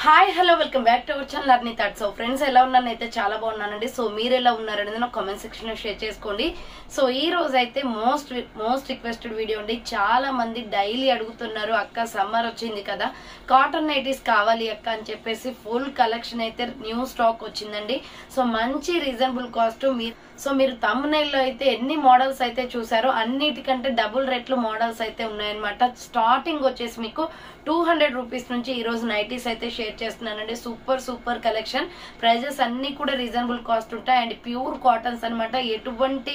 Hi hello welcome back to our channel Arni thoughts. So friends ఎలా ఉన్నానైతే చాలా బాగున్నానండి. So మీరు ఎలా ఉన్నారనేది నా కామెంట్ సెక్షన్ లో షేర్ చేసుకోండి. సో ఈ రోజు అయితే మోస్ట్ రిక్వెస్టెడ్ వీడియో అండి. చాలా మంది డైలీ అడుగుతున్నారు, అక్క సమ్మర్ వచ్చింది కదా కాటన్ నైటీస్ కావాలి అక్క అని చెప్పేసి ఫుల్ కలెక్షన్ అయితే న్యూ స్టాక్ వచ్చిందండి. సో మంచి రీజనబుల్ కాస్ట్. మీరు thumbnail లో అయితే ఎన్ని మోడల్స్ అయితే చూసారో అన్నిటికంటే డబుల్ రేట్లు మోడల్స్ అయితే ఉన్నాయన్నమాట. స్టార్టింగ్ వచ్చేసి మీకు 200 రూపీస్ నుంచి ఈ రోజు నైటీస్ అయితే షేర్ చేస్తున్నానండి. Super collection. ప్రైజెస్ అన్ని కూడా రీజనబుల్ కాస్ట్ ఉంటాయి అండ్ ప్యూర్ కాటన్స్ అనమాట. ఎటువంటి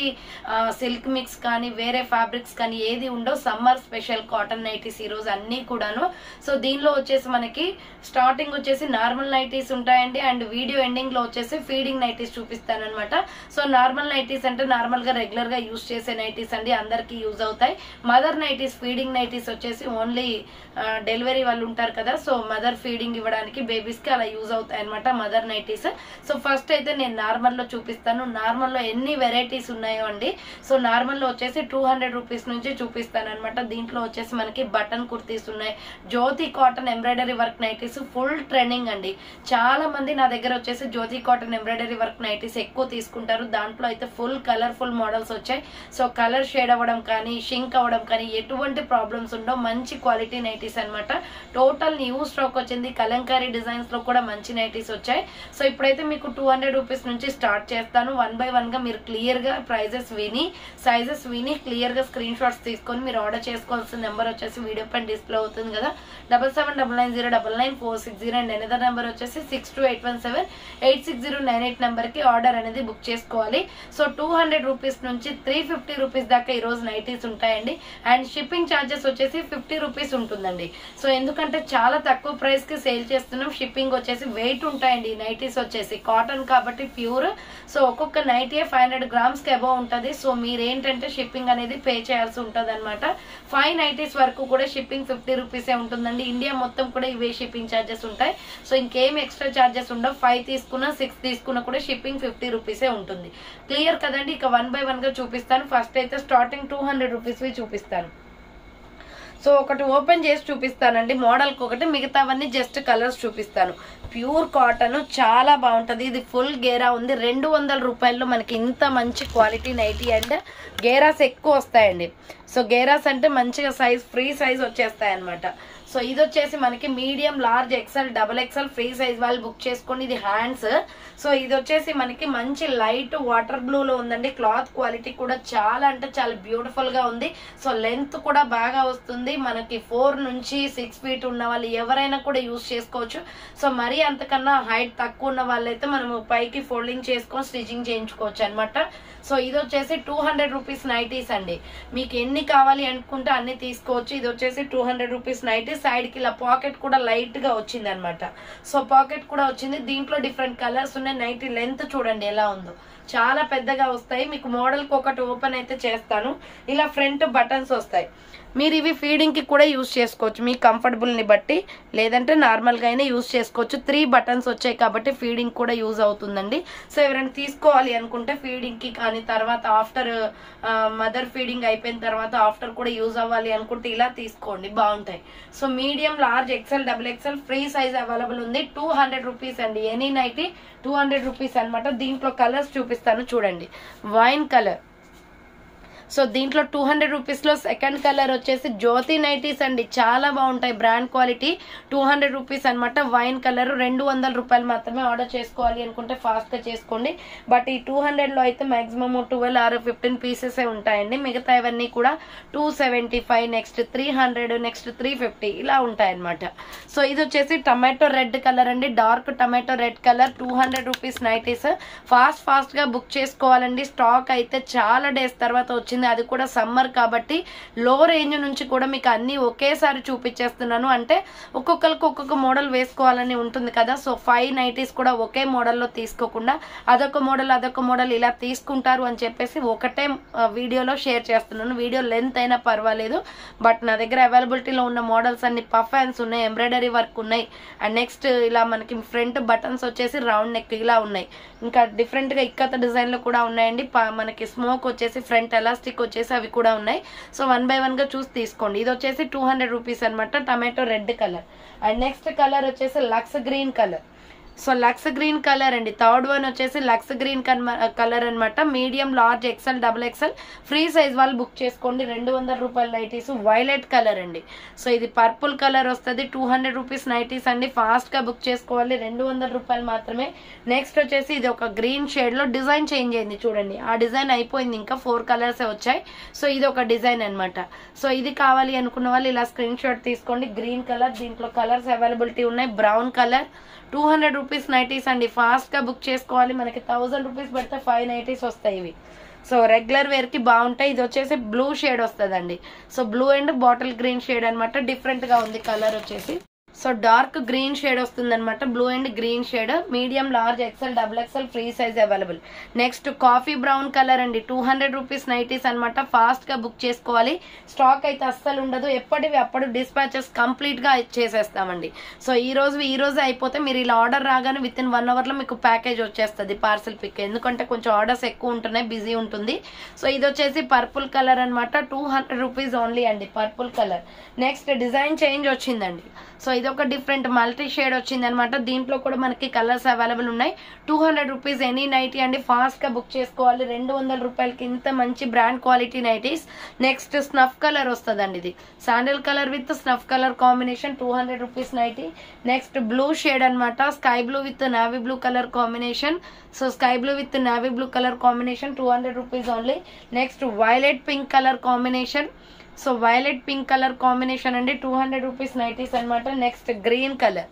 సిల్క్ మిక్స్ కానీ వేరే ఫ్యాబ్రిక్స్ కానీ ఏది ఉండవు. సమ్మర్ స్పెషల్ కాటన్ నైటీస్ ఈ రోజు అన్ని కూడాను. సో దీనిలో వచ్చేసి మనకి స్టార్టింగ్ వచ్చేసి నార్మల్ నైటీస్ ఉంటాయండి అండ్ వీడియో ఎండింగ్ లో వచ్చేసి ఫీడింగ్ నైటీస్ చూపిస్తాను అనమాట. సో నార్మల్ నైటీస్ అంటే నార్మల్ గా రెగ్యులర్ గా యూజ్ చేసే నైటీస్ అండి, అందరికి యూజ్ అవుతాయి. మదర్ నైటీస్ ఫీడింగ్ నైటీస్ వచ్చేసి ఓన్లీ డెలివరీ వాళ్ళు ఉంటారు కదా, సో మదర్ ఫీడింగ్ ఇవ్వడానికి బేబీస్ కి అలా యూజ్ అవుతాయి అనమాట మదర్ నైటీస్. సో ఫస్ట్ అయితే నేను నార్మల్ లో చూపిస్తాను. నార్మల్ లో ఎన్ని వెరైటీస్ ఉన్నాయో అండి. సో నార్మల్ లో వచ్చేసి 200 రూపీస్ నుంచి చూపిస్తాను అనమాట. దీంట్లో వచ్చేసి మనకి బటన్ కుర్తీస్ ఉన్నాయి, Jyothi cotton embroidery work nighties full trending అండి. చాలా మంది నా దగ్గర వచ్చేసి Jyothi cotton embroidery work nighties ఎక్కువ తీసుకుంటారు. దాంట్లో అయితే ఫుల్ కలర్ఫుల్ మోడల్స్ వచ్చాయి. సో కలర్ షేడ్ అవ్వడం కానీ షింక్ అవ్వడం కానీ ఎటువంటి ప్రాబ్లమ్స్ ఉండవు. మంచి క్వాలిటీ నైటీస్ అనమాట. టోటల్ న్యూ స్టాక్ వచ్చింది. కలంకారీ డిజైన్స్ లో కూడా మంచి నైటీస్ వచ్చాయి. సో ఇప్పుడైతే మీకు 200 రూపీస్ నుంచి స్టార్ట్ చేస్తాను. 1 by 1 గా మీరు క్లియర్ గా ప్రైజెస్ విని సైజెస్ విని క్లియర్ గా స్క్రీన్ షాట్స్ తీసుకొని మీరు ఆర్డర్ చేసుకోవాల్సిన నెంబర్ వచ్చేసి వీడియో పైన డిస్ప్లే అవుతుంది కదా, 7799099460 అండ్ ఎనదర్ నెంబర్ వచ్చేసి 6281786098 నెంబర్ కి ఆర్డర్ అనేది బుక్ చేసుకోవాలి. సో 200 రూపీస్ నుంచి 350 రూపీస్ దాకా ఈ రోజు నైటీస్ ఉంటాయండి అండ్ షిప్పింగ్ ఛార్జెస్ వచ్చేసి 50 రూపీస్ ఉంటుందండి. సో ఎందుకంటే చాలా తక్కువ ప్రైస్ కి సేల్ చేస్తున్నాం. షిప్పింగ్ వచ్చేసి వెయిట్ ఉంటాయండి. నైటీస్ వచ్చేసి కాటన్ కాబట్టి ప్యూర్. సో ఒక్కొక్క నైటీ 500 గ్రామ్స్ కి అబౌవ్ ఉంటది. సో మీరు ఏంటంటే షిప్పింగ్ అనేది పే చేయాల్సి ఉంటది అనమాట. 5 నైటీస్ వరకు కూడా షిప్పింగ్ 50 రూపీసే ఉంటుందండి. ఇండియా మొత్తం కూడా ఇవే షిప్పింగ్ ఛార్జెస్ ఉంటాయి. సో ఇంకేం ఎక్స్ట్రా ఛార్జెస్ ఉండవు. 5 తీసుకున్నా 6 తీసుకున్నా కూడా షిప్పింగ్ 50 రూపీసే ఉంటుంది. క్లియర్ కదండి. ఇక 1 by 1 గా చూపిస్తాను. ఫస్ట్ అయితే స్టార్టింగ్ 200 రూపీస్ చూపిస్తాను. సో ఒకటి ఓపెన్ చేసి చూపిస్తానండి మోడల్కి ఒకటి, మిగతావన్నీ జస్ట్ కలర్స్ చూపిస్తాను. ప్యూర్ కాటన్ చాలా బాగుంటది. ఇది ఫుల్ గేరా ఉంది. 200 రూపాయల్లో మనకి ఇంత మంచి క్వాలిటీ నైటీ అండ్ గేరాస్ ఎక్కువ వస్తాయండి. సో గేరాస్ అంటే మంచిగా సైజ్ ఫ్రీ సైజ్ వచ్చేస్తాయి అనమాట. సో ఇది వచ్చేసి మనకి medium, large, XL, double XL free size వాళ్ళు బుక్ చేసుకోండి. ఇది హ్యాండ్స్. సో ఇది వచ్చేసి మనకి మంచి లైట్ వాటర్ బ్లూ లో ఉందండి. క్లాత్ క్వాలిటీ కూడా చాలా అంటే చాలా బ్యూటిఫుల్ గా ఉంది. సో లెంత్ కూడా బాగా వస్తుంది. మనకి 4 నుంచి 6 ఫీట్ ఉన్న వాళ్ళు ఎవరైనా కూడా యూజ్ చేసుకోవచ్చు. సో మరీ అంతకన్నా హైట్ తక్కువ ఉన్న వాళ్ళైతే మనము పైకి ఫోల్డింగ్ చేసుకొని స్టిచింగ్ చేయించుకోవచ్చు అనమాట. సో ఇది వచ్చేసి 200 రూపీస్ నైటీస్ అండి. మీకు ఎన్ని కావాలి అనుకుంటే అన్ని తీసుకోవచ్చు. ఇది వచ్చేసి 200 రూపీస్ నైటీ. సైడ్ కి ఇలా పాకెట్ కూడా లైట్ గా వచ్చింది అనమాట. సో పాకెట్ కూడా వచ్చింది. దీంట్లో డిఫరెంట్ కలర్స్ ఉన్నాయి. నైటీ లెంత్ చూడండి ఎలా ఉందో, చాలా పెద్దగా వస్తాయి. మీకు మోడల్ కి ఒకటి ఓపెన్ అయితే చేస్తాను. ఇలా ఫ్రంట్ బటన్స్ వస్తాయి. మీరు ఇవి ఫీడింగ్ కి కూడా యూజ్ చేసుకోవచ్చు మీ కంఫర్టబుల్ ని బట్టి, లేదంటే నార్మల్ గా అయినా యూజ్ చేసుకోవచ్చు. 3 బటన్స్ వచ్చాయి కాబట్టి ఫీడింగ్ కూడా యూజ్ అవుతుందండి. సో ఎవరైనా తీసుకోవాలి అనుకుంటే ఫీడింగ్ కి కానీ తర్వాత ఆఫ్టర్ మదర్ ఫీడింగ్ అయిపోయిన తర్వాత ఆఫ్టర్ కూడా యూజ్ అవ్వాలి అనుకుంటే ఇలా తీసుకోండి, బాగుంటాయి. So medium, large, XL, double XL free size available ఉంది. 200 రూపీస్ అండి. ఎనీ నైటీ 200 రూపీస్ అనమాట. దీంట్లో కలర్స్ చూపిస్తాను చూడండి. Wine colour. సో దీంట్లో 200 రూపీస్ లో సెకండ్ కలర్ వచ్చేసి జ్యోతి నైటీస్ అండి. చాలా బాగుంటాయి, బ్రాండ్ క్వాలిటీ. 200 రూపీస్ అనమాట. Wine colour. 200 రూపాయలు మాత్రమే. ఆర్డర్ చేసుకోవాలి అనుకుంటే ఫాస్ట్ గా చేసుకోండి. బట్ ఈ 200 లో అయితే మాక్సిమం 12 or 15 పీసెస్ ఉంటాయండి. మిగతా ఇవన్నీ కూడా 275, నెక్స్ట్ 300, నెక్స్ట్ 350 ఇలా ఉంటాయి అనమాట. సో ఇది వచ్చేసి టమాటో రెడ్ కలర్ అండి. Dark tomato red colour. 200 rupees nighties. Fast గా బుక్ చేసుకోవాలండి. స్టాక్ అయితే చాలా డేస్ తర్వాత వచ్చింది. అది కూడా సమ్మర్ కాబట్టి లో రేంజ్ నుంచి కూడా మీకు అన్ని ఒకేసారి చూపించేస్తున్నాను. అంటే ఒక్కొక్కరికి ఒక్కొక్క మోడల్ వేసుకోవాలని ఉంటుంది కదా. సో 5 నైటీస్ కూడా ఒకే మోడల్లో తీసుకోకుండా అదొక మోడల్ ఇలా తీసుకుంటారు అని చెప్పేసి ఒకటే వీడియోలో షేర్ చేస్తున్నాను. వీడియో లెంత్ అయినా పర్వాలేదు. బట్ నా దగ్గర అవైలబిలిటీలో ఉన్న మోడల్స్ అన్ని పఫ్ హ్యాండ్స్ ఉన్నాయి, ఎంబ్రాయిడరీ వర్క్ ఉన్నాయి అండ్ నెక్స్ట్ ఇలా మనకి ఫ్రంట్ బటన్స్ వచ్చేసి రౌండ్ నెక్ ఇలా ఉన్నాయి. ఇంకా డిఫరెంట్ గా ఇక్కత డిజైన్ లో కూడా ఉన్నాయండి. మనకి స్మోక్ వచ్చేసి ఫ్రంట్ ఎలాస్టిక్ ఎలాస్టిక్ వచ్చేసి అవి కూడా ఉన్నాయి. సో 1 by 1 గా చూసి తీసుకోండి. ఇది వచ్చేసి 200 రూపీస్ అనమాట, tomato red colour. And next colour వచ్చేసి lux green colour. So lux green colour అండి. థర్డ్ వన్ వచ్చేసి లక్స్ గ్రీన్ కలర్ అనమాట. Medium, large, XL, double XL free size వాళ్ళు బుక్ చేసుకోండి. 200 రూపాయల నైటీస్. వైలెట్ కలర్ అండి. సో ఇది పర్పుల్ కలర్ వస్తుంది. 200 రూపీస్ నైటీస్ అండి. ఫాస్ట్ గా బుక్ చేసుకోవాలి, 200 రూపాయలు మాత్రమే. నెక్స్ట్ వచ్చేసి ఇది ఒక గ్రీన్ షేడ్ లో డిజైన్ చేంజ్ అయింది చూడండి. ఆ డిజైన్ అయిపోయింది, ఇంకా 4 కలర్స్ వచ్చాయి. సో ఇది ఒక డిజైన్ అనమాట. సో ఇది కావాలి అనుకున్న వాళ్ళు ఇలా స్క్రీన్ షాట్ తీసుకోండి. గ్రీన్ కలర్, దీంట్లో కలర్స్ అవైలబిలిటీ ఉన్నాయి. Brown colour. 200 రూపీస్ నైటీస్ అండి. ఫాస్ట్ గా బుక్ చేసుకోవాలి. మనకి 1000 రూపీస్ పెడితే 5 నైటీస్ వస్తాయి ఇవి. సో రెగ్యులర్ వేర్ కి బాగుంటాయి. ఇది వచ్చేసి బ్లూ షేడ్ వస్తుందండి. So blue and bottle green shade అనమాట. డిఫరెంట్ గా ఉంది కలర్ వచ్చేసి. సో డార్క్ గ్రీన్ షేడ్ వస్తుంది అనమాట. Blue and green shade. Medium, large, XL, double XL free size available. Next coffee brown colour అండి. 200 రూపీస్ నైటీస్ అనమాట. Fast గా book చేసుకోవాలి. స్టాక్ అయితే అస్సలు ఉండదు. ఎప్పటివి అప్పుడు డిస్పాచెస్ కంప్లీట్ గా చేసేస్తామండి. సో ఈ రోజు అయిపోతే మీరు ఇలా ఆర్డర్ రాగానే విత్ ఇన్ 1 అవర్ లో మీకు ప్యాకేజ్ వచ్చేస్తుంది, పార్సల్ పిక్. ఎందుకంటే కొంచెం ఆర్డర్స్ ఎక్కువ ఉంటున్నాయి, బిజీ ఉంటుంది. సో ఇది వచ్చేసి పర్పుల్ కలర్ అనమాట. 200 రూపీస్ ఓన్లీ అండి, purple colour. Next design change వచ్చిందండి. సో ఇది ఒక డిఫరెంట్ మల్టీ షేడ్ వచ్చింది అనమాట. దీంట్లో కూడా మనకి కలర్స్ అవైలబుల్ ఉన్నాయి. 200 రూపీస్ ఎనీ నైటీ అండి. ఫాస్ట్ గా బుక్ చేసుకోవాలి. 200 రూపాయలకి ఇంత మంచి brand quality nighties. Next snuff colour వస్తుందండి. ఇది sandal colour with snuff colour combination. 200 rupees nighty. Next blue shade అనమాట. Sky blue with navy blue colour combination. So sky blue with navy blue colour combination. 200 rupees only. Next violet pink colour combination. So violet pink colour combination అండి. 200 rupees nighties అనమాట. Next green colour,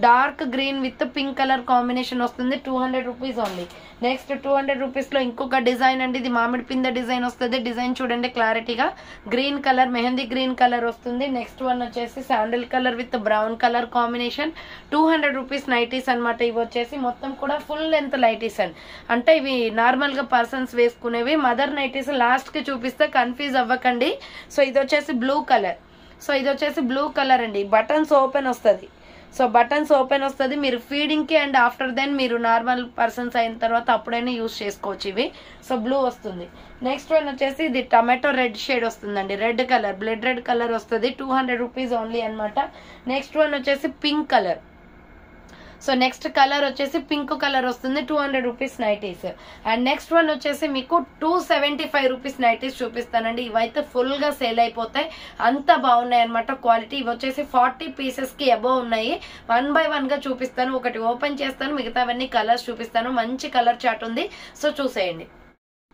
dark green with pink colour combination వస్తుంది. 200 rupees only. Next 200 rupees లో ఇంకొక design అండి. ఇది మామిడి పింద design వస్తుంది. Design చూడండి క్లారిటీగా. Green colour, mehndi green colour వస్తుంది. నెక్స్ట్ వన్ వచ్చేసి sandal colour with brown colour combination. 200 rupees nighties అనమాట. ఇవి వచ్చేసి మొత్తం కూడా ఫుల్ లెంత్ నైటీస్ అండి. అంటే ఇవి నార్మల్ గా పర్సన్స్ వేసుకునేవి. మదర్ నైటీస్ లాస్ట్ కి చూపిస్తే కన్ఫ్యూజ్ అవ్వకండి. సో ఇది వచ్చేసి బ్లూ కలర్. సో ఇది వచ్చేసి బ్లూ కలర్ అండి. బటన్స్ ఓపెన్ వస్తుంది. సో బటన్స్ ఓపెన్ వస్తుంది. మీరు ఫీడింగ్ కి అండ్ ఆఫ్టర్ దెన్ మీరు నార్మల్ పర్సన్స్ అయిన తర్వాత అప్పుడైనా యూజ్ చేసుకోవచ్చు ఇవి. సో బ్లూ వస్తుంది. నెక్స్ట్ వన్ వచ్చేసి ఇది టమాటో రెడ్ షేడ్ వస్తుందండి. Red colour, blood red colour వస్తుంది. 200 రూపీస్ ఓన్లీ అనమాట. నెక్స్ట్ వన్ వచ్చేసి pink colour. So next colour వచ్చేసి పింక్ కలర్ వస్తుంది. 200 rupees nighties. And next one వచ్చేసి మీకు 275 రూపీస్ నైటీస్ చూపిస్తానండి. ఇవైతే ఫుల్ గా సేల్ అయిపోతాయి, అంత బాగున్నాయి అనమాట క్వాలిటీ. ఇవి వచ్చేసి 40 పీసెస్ కి అబోవ్ ఉన్నాయి. 1 by 1 గా చూపిస్తాను. ఒకటి ఓపెన్ చేస్తాను, మిగతావన్నీ కలర్స్ చూపిస్తాను. మంచి కలర్ చార్ట్ ఉంది, సో చూసేయండి.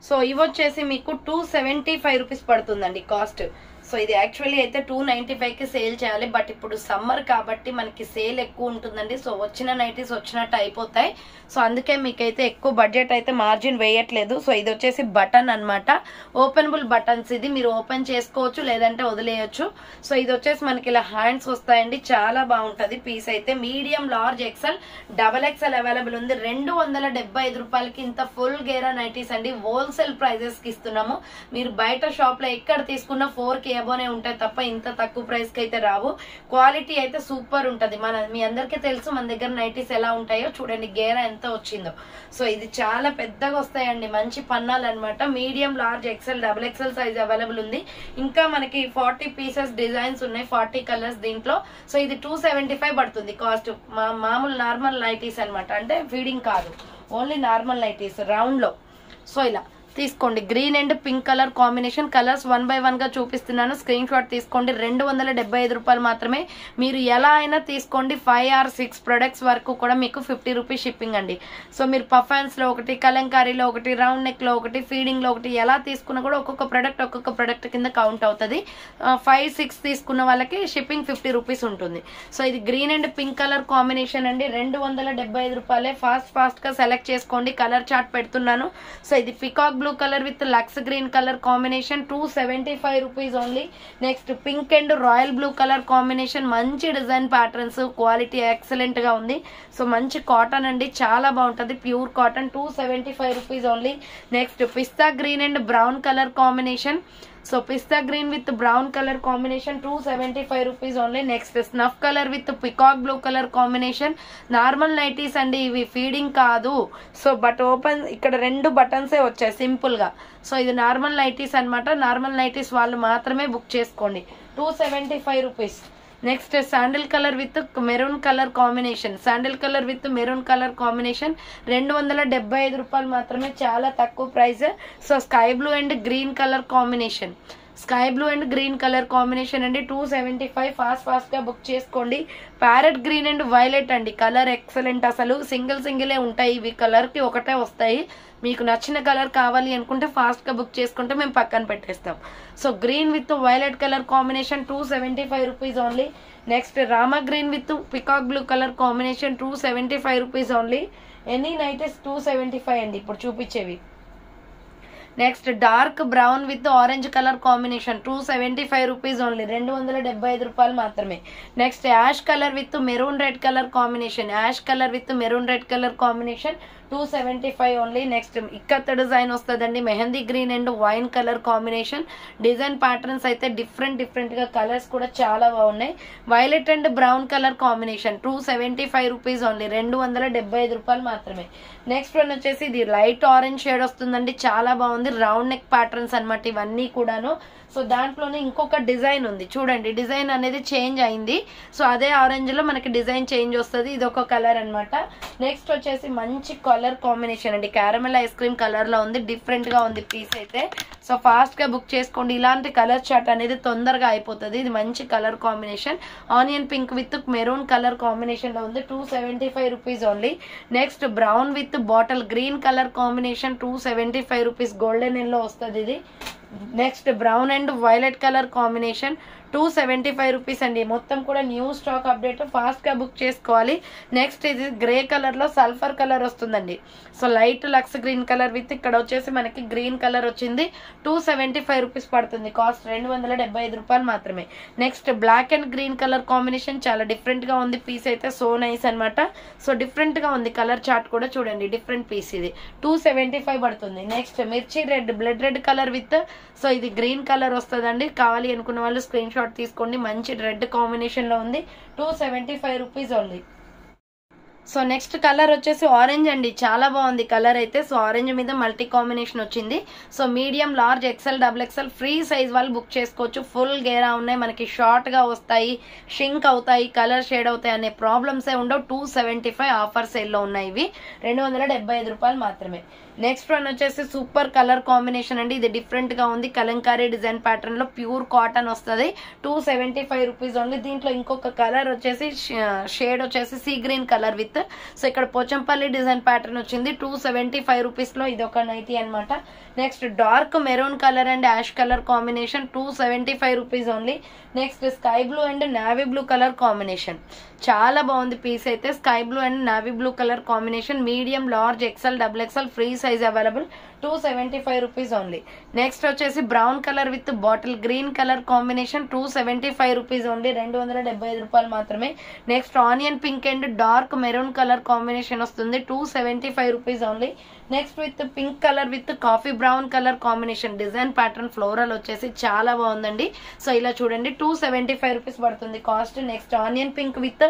సో ఇవి వచ్చేసి మీకు 275 రూపీస్ పడుతుందండి కాస్ట్. సో ఇది యాక్చువల్లీ అయితే 295 కి సేల్ చేయాలి. బట్ ఇప్పుడు సమ్మర్ కాబట్టి మనకి సేల్ ఎక్కువ ఉంటుందండి. సో వచ్చిన నైటీస్ వచ్చినట్టు అయిపోతాయి. సో అందుకే మీకైతే ఎక్కువ బడ్జెట్ అయితే మార్జిన్ వేయట్లేదు. సో ఇది వచ్చేసి బటన్ అనమాట. Openable buttons. ఇది మీరు ఓపెన్ చేసుకోవచ్చు, లేదంటే వదిలేయచ్చు. సో ఇది వచ్చేసి మనకి ఇలా హ్యాండ్స్ వస్తాయండి. చాలా బాగుంటది పీస్ అయితే. Medium, large, XL, double XL available ఉంది. 275 రూపాయలకి ఇంత ఫుల్ గేరా నైటీస్ అండి. హోల్సేల్ ప్రైజెస్ కి ఇస్తున్నాము. మీరు బయట షాప్ లో ఎక్కడ తీసుకున్నా 4K అబోనే ఉంటాయి తప్ప ఇంత తక్కువ ప్రైస్ కి అయితే రావు. క్వాలిటీ అయితే సూపర్ ఉంటది. మీ అందరికీ తెలుసు మన దగ్గర నైటీస్ ఎలా ఉంటాయో. చూడండి గేరా ఎంత వచ్చిందో. సో ఇది చాలా పెద్దగా వస్తాయండి. మంచి పన్నాలు అనమాట. Medium, large, XL, double XL size available ఉంది. ఇంకా మనకి 40 పీసెస్ డిజైన్స్ ఉన్నాయి, 40 కలర్స్ దీంట్లో. సో ఇది 275 పడుతుంది కాస్ట్. మామూలు నార్మల్ నైటీస్ అనమాట. అంటే ఫీడింగ్ కాదు, ఓన్లీ నార్మల్ నైటీస్ రౌండ్ లో. సో ఇలా తీసుకోండి. Green and pink colour combination. Colours 1 by 1 గా చూపిస్తున్నాను. స్క్రీన్ షాట్ తీసుకోండి. 275 రూపాయలు మాత్రమే. మీరు ఎలా అయినా తీసుకోండి. 5 or 6 ప్రొడక్ట్స్ వరకు కూడా మీకు 50 రూపీస్ షిప్పింగ్ అండి. సో మీరు పఫాన్స్ లో ఒకటి, కలంకారీలో ఒకటి, రౌండ్ నెక్ లో ఒకటి, ఫీడింగ్ లో ఒకటి, ఎలా తీసుకున్నా కూడా ఒక్కొక్క ప్రొడక్ట్ కింద కౌంట్ అవుతుంది. 5, 6 తీసుకున్న వాళ్ళకి షిప్పింగ్ 50 రూపీస్ ఉంటుంది. సో ఇది green and pink colour combination అండి. 275 రూపాయలే. ఫాస్ట్ గా సెలెక్ట్ చేసుకోండి. కలర్ చార్ట్ పెడుతున్నాను. సో ఇది peacock blue colour with lux green colour combination. 275 rupees only. Next pink and royal blue colour combination. మంచి డిజైన్ ప్యాటర్న్స్, క్వాలిటీ ఎక్సలెంట్ గా ఉంది. So మంచి కాటన్ అండి, చాలా బాగుంటది. Pure cotton. 275 rupees only. Next pista green and brown colour combination. So pista green with brown colour combination 275 rupees only. Next snuff colour with peacock blue colour combination. Normal nighties అండి ఇవి, feeding కాదు. So but open ఇక్కడ 2 బటన్సే వచ్చాయి simple గా. So ఇది normal nighties అనమాట. Normal nighties వాళ్ళు మాత్రమే బుక్ చేసుకోండి. 275 rupees. Next sandal colour with maroon colour combination. Sandal colour with maroon colour combination 275 రూపాయలు మాత్రమే, చాలా తక్కువ price. So sky blue and green colour combination. Sky blue and green colour combination అండి 275. Fast గా book చేసుకోండి. Parrot green and violet అండి, colour excellent. అసలు సింగిలే ఉంటాయి ఇవి, కలర్ కి ఒకటే వస్తాయి. మీకు నచ్చిన కలర్ కావాలి అనుకుంటే ఫాస్ట్ గా బుక్ చేసుకుంటే మేము పక్కన పెట్టేస్తాం. So green with violet colour combination 275 rupees only. Next Rama green with peacock blue colour combination 275 rupees only. Any night is 275 అండి ఇప్పుడు చూపించేవి. Next dark brown with orange colour combination 275 rupees only, 275 రూపాయలు మాత్రమే. Next ash colour with maroon red colour combination. Ash colour with maroon red colour combination 275 only. Next ikat design వస్తుందండి, mehndi green and wine colour combination. Design patterns అయితే different గా, colours కూడా చాలా బాగున్నాయి. Violet and brown colour combination 275 rupees only, 275 రూపాయలు మాత్రమే. Next one వచ్చేసి ఇది లైట్ ఆరెంజ్ షేడ్ వస్తుందండి, చాలా బాగుంది. రౌండ్ నెక్ ప్యాటర్న్స్ అనమాట ఇవన్నీ కూడాను. సో దాంట్లోనే ఇంకొక డిజైన్ ఉంది చూడండి, డిజైన్ అనేది చేంజ్ అయింది. సో అదే ఆరెంజ్ లో మనకి డిజైన్ చేంజ్ వస్తుంది. ఇది ఒక కలర్ అనమాట. నెక్స్ట్ వచ్చేసి మంచి కలర్ కాంబినేషన్ అండి, క్యారమెల్ ఐస్ క్రీమ్ కలర్ లో ఉంది, డిఫరెంట్ గా ఉంది పీస్ అయితే. సో ఫాస్ట్ గా బుక్ చేసుకోండి. ఇలాంటి కలర్ చార్ట్ అనేది తొందరగా అయిపోతుంది. ఇది మంచి colour combination, onion pink with maroon colour combination లో ఉంది, 275 rupees only. Next brown with bottle green colour combination 275 rupees, golden yellow వస్తుంది ఇది. Next brown and violet colour combination 275 rupees అండి. మొత్తం కూడా న్యూ స్టాక్ అప్డేట్, ఫాస్ట్ గా book చేసుకోవాలి. Next ఇది గ్రే కలర్ లో సల్ఫర్ కలర్ వస్తుందండి. So light lux green colour with ఇక్కడ వచ్చేసి మనకి గ్రీన్ కలర్ వచ్చింది, 275 రూపీస్ పడుతుంది. కాస్ట్ 275 రూపాయలు మాత్రమే. Next black and green colour combination చాలా డిఫరెంట్ గా ఉంది పీస్ అయితే, సో నైస్ అనమాట. సో డిఫరెంట్ గా ఉంది కలర్ చార్ట్ కూడా చూడండి, డిఫరెంట్ పీస్ ఇది 275 పడుతుంది. నెక్స్ట్ మిర్చి red, blood red colour with, so ఇది గ్రీన్ కలర్ వస్తుందండి. కావాలి అనుకున్న వాళ్ళు స్క్రీన్ షాట్ తీసుకోండి. మంచి రెడ్ కాంబినేషన్ లో ఉంది, 275 rupees only. So next colour వచ్చేసి ఆరెంజ్ అండి, చాలా బాగుంది కలర్ అయితే. సో ఆరెంజ్ మీద మల్టీ కాంబినేషన్ వచ్చింది. So medium, large, XL, double XL free size వాళ్ళు బుక్ చేసుకోవచ్చు. ఫుల్ గేరా ఉన్నాయి మనకి, షార్ట్ గా వస్తాయి, షింక్ అవుతాయి, కలర్ షేడ్ అవుతాయి అనే ప్రాబ్లమ్స్ ఏ ఉండవు. 275 ఆఫర్ సేల్ లో ఉన్నాయి ఇవి, 275 రూపాయలు మాత్రమే. నెక్స్ట్ వన్ వచ్చేసి సూపర్ కలర్ కాంబినేషన్ అండి, ఇది డిఫరెంట్ గా ఉంది. కలంకారీ డిజైన్ ప్యాటర్న్ లో ప్యూర్ కాటన్ వస్తుంది, 275 రూపీస్ ఓన్లీ. దీంట్లో ఇంకొక కలర్ వచ్చేసి షేడ్ వచ్చేసి sea green colour with, so ఇక్కడ పోచంపల్లి డిజైన్ ప్యాటర్న్ వచ్చింది, 275 రూపీస్ లో ఇది ఒక నైటీ అనమాట. Next dark maroon colour and ash colour combination 275 rupees only. Next sky blue and navy blue colour combination, చాలా బాగుంది పీస్ అయితే. Sky blue and navy blue colour combination, medium, large, XL, double XL free size available, 275 rupees only. Next వచ్చేసి brown colour with bottle green colour combination 275 rupees only, 275 రూపాయలు మాత్రమే. Next onion pink and dark maroon colour combination వస్తుంది, 275 rupees only. Next with pink colour with coffee brown colour combination, design pattern floral వచ్చేసి చాలా బాగుందండి. So ఇలా చూడండి, 275 rupees పడుతుంది cost. Next onion pink with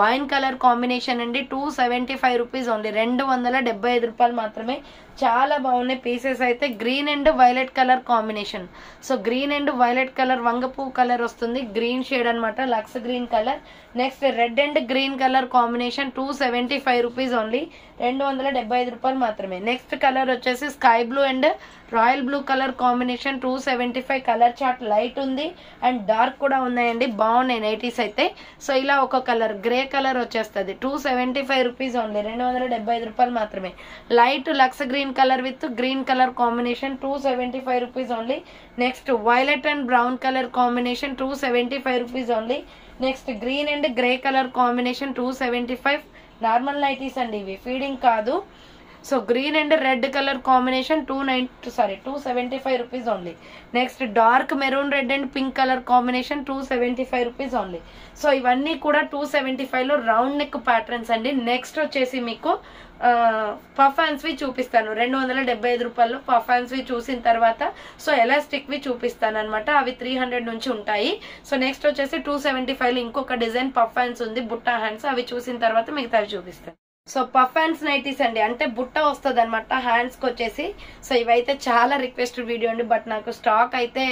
wine colour combination అండి, 275 rupees only, 275 రూపాయలు మాత్రమే. చాలా బాగున్నాయి పీసెస్ అయితే. Green and violet colour combination, so green and violet colour వంగపూ కలర్ వస్తుంది, గ్రీన్ షేడ్ అనమాట, lux green colour. Next red and green colour combination 275 rupees only, 275 రూపాయలు మాత్రమే. నెక్స్ట్ కలర్ వచ్చేసి sky blue and royal blue colour combination 275. Colour chart light ఉంది and dark కూడా ఉన్నాయండి, బాగున్నాయి నైటీస్ అయితే. సో ఇలా ఒక కలర్ గ్రే కలర్ వచ్చేస్తుంది, 275 రూపీస్ ఓన్లీ, 275 రూపాయలు మాత్రమే. Light lux green colour with green colour combination 275 rupees only. Next violet and brown colour combination 275 rupees only. Next green and grey colour combination 275. Normal nighties అండి ఇవి, feeding కాదు. So green and red colour combination 275 rupees only. Next dark maroon red and pink colour combination 275 rupees only. So ఇవన్నీ కూడా 275లో round neck patterns అండి. Next వచ్చేసి మీకు puff hands వి చూపిస్తాను. 275 రూపాయలు పఫ్ హ్యాండ్స్ వి చూసిన తర్వాత సో ఎలాస్టిక్ వి చూపిస్తాను అనమాట. అవి 300 నుంచి ఉంటాయి. సో నెక్స్ట్ వచ్చేసి 275లో ఇంకొక డిజైన్ పఫ్ హ్యాండ్స్ ఉంది, బుట్టా హ్యాండ్స్. అవి చూసిన తర్వాత మిగతావి చూపిస్తాను. సో పఫ్ హ్యాండ్స్ నైటీస్ అండి, అంటే బుట్ట వస్తుంది అనమాట హ్యాండ్స్ కి వచ్చేసి. సో ఇవైతే చాలా రిక్వెస్టెడ్ వీడియో అండి, బట్ నాకు స్టాక్ అయితే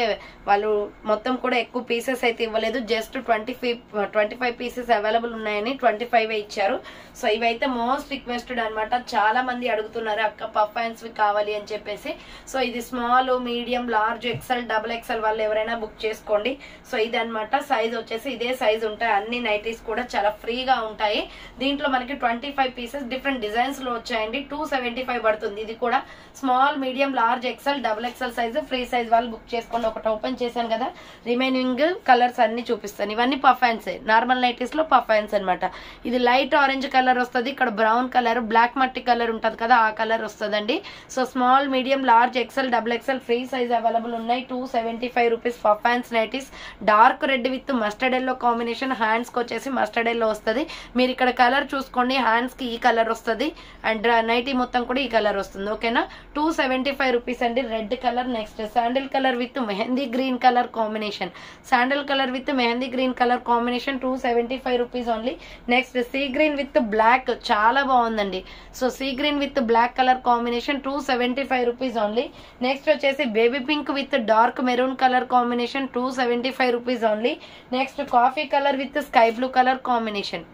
వాళ్ళు మొత్తం కూడా ఎక్కువ పీసెస్ అయితే ఇవ్వలేదు. జస్ట్ 25 పీసెస్ అవైలబుల్ ఉన్నాయని 25 ఇచ్చారు. సో ఇవైతే మోస్ట్ రిక్వెస్టెడ్ అనమాట. చాలా మంది అడుగుతున్నారు అక్క పఫ్ హ్యాండ్స్ కావాలి అని చెప్పేసి. సో ఇది small, medium, large, XL, double XL వాళ్ళు ఎవరైనా బుక్ చేసుకోండి. సో ఇది అనమాట సైజ్ వచ్చేసి ఇదే సైజ్ ఉంటాయి. అన్ని నైటీస్ కూడా చాలా ఫ్రీగా ఉంటాయి. దీంట్లో మనకి 25 పీసెస్ డిఫరెంట్ డిజైన్స్ లో వచ్చాయండి. 275 పడుతుంది. ఇది కూడా small, medium, large, XL, double XL size, free size వాళ్ళు బుక్ చేసుకోండి. ఒకటి ఓపెన్ చేశాను కదా, రిమైనింగ్ కలర్స్ అన్ని చూపిస్తాను. ఇవన్నీ పఫ్ హ్యాండ్స్, నార్మల్ నైటీస్ లో పఫ్ హ్యాండ్స్ అనమాట. ఇది లైట్ ఆరెంజ్ కలర్ వస్తుంది, ఇక్కడ బ్రౌన్ కలర్, బ్లాక్ మట్టి కలర్ ఉంటది కదా ఆ కలర్ వస్తుందండి. So small, medium, large, XL, double XL free size available ఉన్నాయి. 275 rupees puff hands nighties. Dark red with mustard yellow combination. Hands కి వచ్చేసి మస్టర్డ్ ఎల్లో వస్తుంది. మీరు ఇక్కడ కలర్ చూసుకోండి, హ్యాండ్స్ కి ఈ కలర్ వస్తుంది అండ్ నైటీ మొత్తం కూడా ఈ కలర్ వస్తుంది. ఓకేనా, 275 రూపీస్ అండి. Red colour. Next sandal colour with mehndi green colour combination. Sandal colour with mehndi green colour combination 275 rupees only. Next sea green with black, చాలా బాగుందండి. So sea green with black colour combination 275 rupees only. Next వచ్చేసి baby pink with dark maroon colour combination 275 rupees only. Next coffee colour with sky blue colour combination.